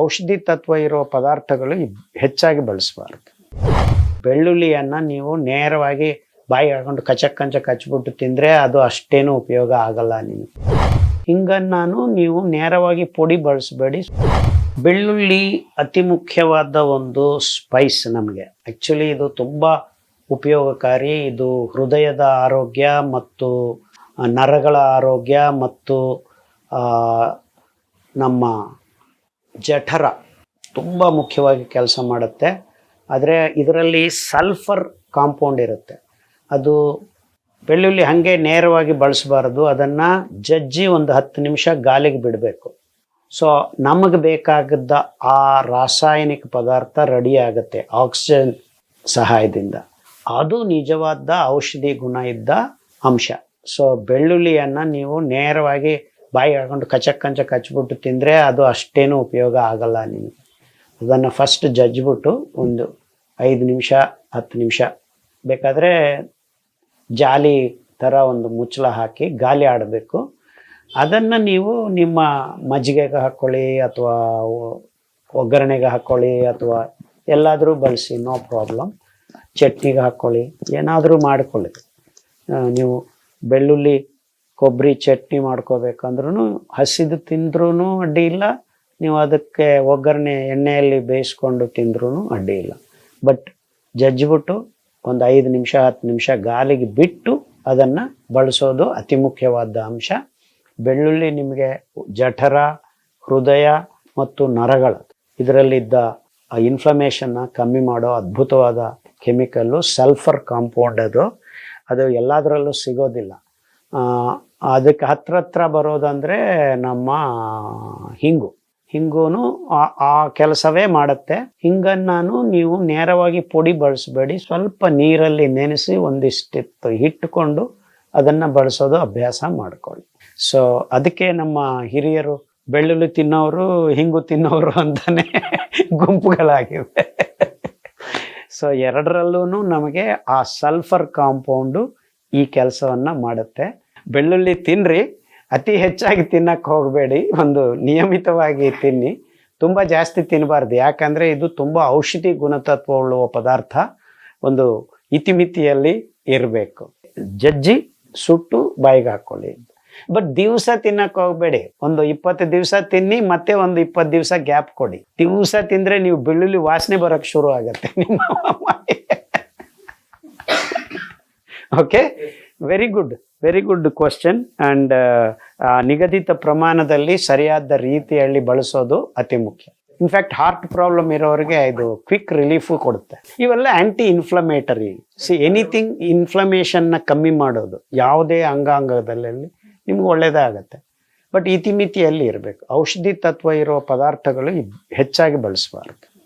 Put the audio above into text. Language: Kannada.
ಔಷಧಿ ತತ್ವ ಇರೋ ಪದಾರ್ಥಗಳು ಹೆಚ್ಚಾಗಿ ಬಳಸಬಾರ್ದು. ಬೆಳ್ಳುಳ್ಳಿಯನ್ನು ನೀವು ನೇರವಾಗಿ ಬಾಯಿಗೆ ಹಾಕೊಂಡು ಕಚ್ಚಕ್ಕಂಚ ಕಚ್ಬಿಟ್ಟು ತಿಂದರೆ ಅದು ಅಷ್ಟೇನು ಉಪಯೋಗ ಆಗಲ್ಲ ನಿಮಗೆ. ಹಿಂಗನ್ನು ನೀವು ನೇರವಾಗಿ ಪುಡಿ ಬಳಸಬೇಡಿ. ಬೆಳ್ಳುಳ್ಳಿ ಅತಿ ಮುಖ್ಯವಾದ ಒಂದು ಸ್ಪೈಸ್ ನಮಗೆ. ಆ್ಯಕ್ಚುಲಿ ಇದು ತುಂಬ ಉಪಯೋಗಕಾರಿ. ಇದು ಹೃದಯದ ಆರೋಗ್ಯ ಮತ್ತು ನರಗಳ ಆರೋಗ್ಯ ಮತ್ತು ನಮ್ಮ ಜಠರ ತುಂಬ ಮುಖ್ಯವಾಗಿ ಕೆಲಸ ಮಾಡುತ್ತೆ. ಆದರೆ ಇದರಲ್ಲಿ ಸಲ್ಫರ್ ಕಾಂಪೌಂಡ್ ಇರುತ್ತೆ. ಅದು ಬೆಳ್ಳುಳ್ಳಿ ಹಾಗೆ ನೇರವಾಗಿ ಬಳಸಬಾರ್ದು. ಅದನ್ನು ಜಜ್ಜಿ ಒಂದು 10 ನಿಮಿಷ ಗಾಳಿಗೆ ಬಿಡಬೇಕು. ಸೊ ನಮಗೆ ಬೇಕಾಗಿದ್ದ ಆ ರಾಸಾಯನಿಕ ಪದಾರ್ಥ ರೆಡಿ ಆಗುತ್ತೆ ಆಕ್ಸಿಜನ್ ಸಹಾಯದಿಂದ. ಅದು ನಿಜವಾದ ಔಷಧಿ ಗುಣ ಇದ್ದ ಅಂಶ. ಸೊ ಬೆಳ್ಳುಳ್ಳಿಯನ್ನು ನೀವು ನೇರವಾಗಿ ಬಾಯಿಗೆ ಹಾಕೊಂಡು ಕಚ್ಚಕ್ಕಂಚ ಕಚ್ಬಿಟ್ಟು ತಿಂದರೆ ಅದು ಅಷ್ಟೇನು ಉಪಯೋಗ ಆಗಲ್ಲ ನಿಮಗೆ. ಅದನ್ನು ಫಸ್ಟ್ ಜಜ್ಜಿಬಿಟ್ಟು ಒಂದು 5 ನಿಮಿಷ 10 ನಿಮಿಷ ಬೇಕಾದರೆ ಜಾಲಿ ಥರ ಒಂದು ಮುಚ್ಚಳ ಹಾಕಿ ಗಾಳಿ ಆಡಬೇಕು. ಅದನ್ನು ನೀವು ನಿಮ್ಮ ಮಜ್ಜಿಗೆಗೆ ಹಾಕ್ಕೊಳ್ಳಿ ಅಥವಾ ಒಗ್ಗರಣೆಗೆ ಹಾಕ್ಕೊಳ್ಳಿ ಅಥವಾ ಎಲ್ಲಾದರೂ ಬಳಸಿ, ನೋ ಪ್ರಾಬ್ಲಮ್. ಚಟ್ನಿಗೆ ಹಾಕ್ಕೊಳ್ಳಿ, ಏನಾದರೂ ಮಾಡ್ಕೊಳ್ಳಿ. ನೀವು ಬೆಳ್ಳುಳ್ಳಿ ಕೊಬ್ಬರಿ ಚಟ್ನಿ ಮಾಡ್ಕೋಬೇಕಂದ್ರೂ ಹಸಿದು ತಿಂದ್ರೂ ಅಡ್ಡಿ ಇಲ್ಲ. ನೀವು ಅದಕ್ಕೆ ಒಗ್ಗರಣೆ ಎಣ್ಣೆಯಲ್ಲಿ ಬೇಯಿಸ್ಕೊಂಡು ತಿಂದ್ರೂ ಅಡ್ಡಿ ಇಲ್ಲ. ಬಟ್ ಜಜ್ಜಿಬಿಟ್ಟು ಒಂದು 5 ನಿಮಿಷ 10 ನಿಮಿಷ ಗಾಳಿಗೆ ಬಿಟ್ಟು ಅದನ್ನು ಬಳಸೋದು ಅತಿ ಮುಖ್ಯವಾದ ಅಂಶ. ಬೆಳ್ಳುಳ್ಳಿ ನಿಮಗೆ ಜಠರ, ಹೃದಯ ಮತ್ತು ನರಗಳ ಇದರಲ್ಲಿದ್ದ ಇನ್ಫ್ಲಮೇಷನ್ನ ಕಮ್ಮಿ ಮಾಡೋ ಅದ್ಭುತವಾದ ಕೆಮಿಕಲ್ಲು ಸಲ್ಫರ್ ಕಾಂಪೌಂಡ್. ಅದು ಎಲ್ಲದರಲ್ಲೂ ಸಿಗೋದಿಲ್ಲ. ಅದಕ್ಕೆ ಹತ್ರ ಬರೋದಂದರೆ ನಮ್ಮ ಹಿಂಗೂ ಆ ಕೆಲಸವೇ ಮಾಡುತ್ತೆ. ಹಿಂಗನ್ನು ನೀವು ನೇರವಾಗಿ ಪುಡಿ ಬಳಸಬೇಡಿ. ಸ್ವಲ್ಪ ನೀರಲ್ಲಿ ನೆನೆಸಿ ಒಂದಿಷ್ಟಿತ್ತು ಇಟ್ಟುಕೊಂಡು ಅದನ್ನು ಬಳಸೋದು ಅಭ್ಯಾಸ ಮಾಡ್ಕೊಳ್ಳಿ. ಸೊ ಅದಕ್ಕೆ ನಮ್ಮ ಹಿರಿಯರು ಬೆಳ್ಳುಳ್ಳಿ ತಿನ್ನೋರು ಹಿಂಗು ತಿನ್ನೋರು ಅಂತಾನೆ ಗುಂಪುಗಳಾಗಿವೆ. ಸೊ ಎರಡರಲ್ಲೂ ನಮಗೆ ಆ ಸಲ್ಫರ್ ಕಾಂಪೌಂಡು ಈ ಕೆಲಸವನ್ನು ಮಾಡುತ್ತೆ. ಬೆಳ್ಳುಳ್ಳಿ ತಿನ್ನಿರಿ, ಅತಿ ಹೆಚ್ಚಾಗಿ ತಿನ್ನಕ್ಕೆ ಹೋಗಬೇಡಿ. ಒಂದು ನಿಯಮಿತವಾಗಿ ತಿನ್ನಿ. ತುಂಬ ಜಾಸ್ತಿ ತಿನ್ನಬಾರ್ದು, ಯಾಕಂದರೆ ಇದು ತುಂಬ ಔಷಧಿ ಗುಣತತ್ವ ಉಳ್ಳುವ ಪದಾರ್ಥ. ಒಂದು ಇತಿಮಿತಿಯಲ್ಲಿ ಇರಬೇಕು. ಜಜ್ಜಿ ಸುಟ್ಟು ಬಾಯಿಗೆ ಹಾಕ್ಕೊಳ್ಳಿ. ಬಟ್ ದಿವಸ ತಿನ್ನಕ್ಕೆ ಹೋಗಬೇಡಿ. ಒಂದು 20 ದಿವಸ ತಿನ್ನಿ, ಮತ್ತೆ ಒಂದು 20 ದಿವಸ ಗ್ಯಾಪ್ ಕೊಡಿ. ದಿವಸ ತಿಂದರೆ ನೀವು ಬೆಳ್ಳುಳ್ಳಿ ವಾಸನೆ ಬರೋಕ್ಕೆ ಶುರು ಆಗುತ್ತೆ ನಿಮ್ಮ. Okay, very good question. And ನಿಗದಿತ ಪ್ರಮಾಣದಲ್ಲಿ ಸರಿಯಾದ ರೀತಿಯಲ್ಲಿ ಬಳಸೋದು ಅತಿ ಮುಖ್ಯ. ಇನ್ಫ್ಯಾಕ್ಟ್ ಹಾರ್ಟ್ ಪ್ರಾಬ್ಲಮ್ ಇರೋರಿಗೆ ಇದು ಕ್ವಿಕ್ ರಿಲೀಫು ಕೊಡುತ್ತೆ. ಇವೆಲ್ಲ ಆ್ಯಂಟಿ ಇನ್ಫ್ಲಮೇಟರಿ. ಎನಿಥಿಂಗ್ ಇನ್ಫ್ಲಮೇಷನ್ನ ಕಮ್ಮಿ ಮಾಡೋದು ಯಾವುದೇ ಅಂಗಾಂಗದಲ್ಲಿ ನಿಮ್ಗೆ ಒಳ್ಳೆಯದಾಗತ್ತೆ. ಬಟ್ ಇತಿಮಿತಿಯಲ್ಲಿ ಇರಬೇಕು. ಔಷಧಿ ತತ್ವ ಇರೋ ಪದಾರ್ಥಗಳು ಹೆಚ್ಚಾಗಿ ಬಳಸಬಾರ್ದು.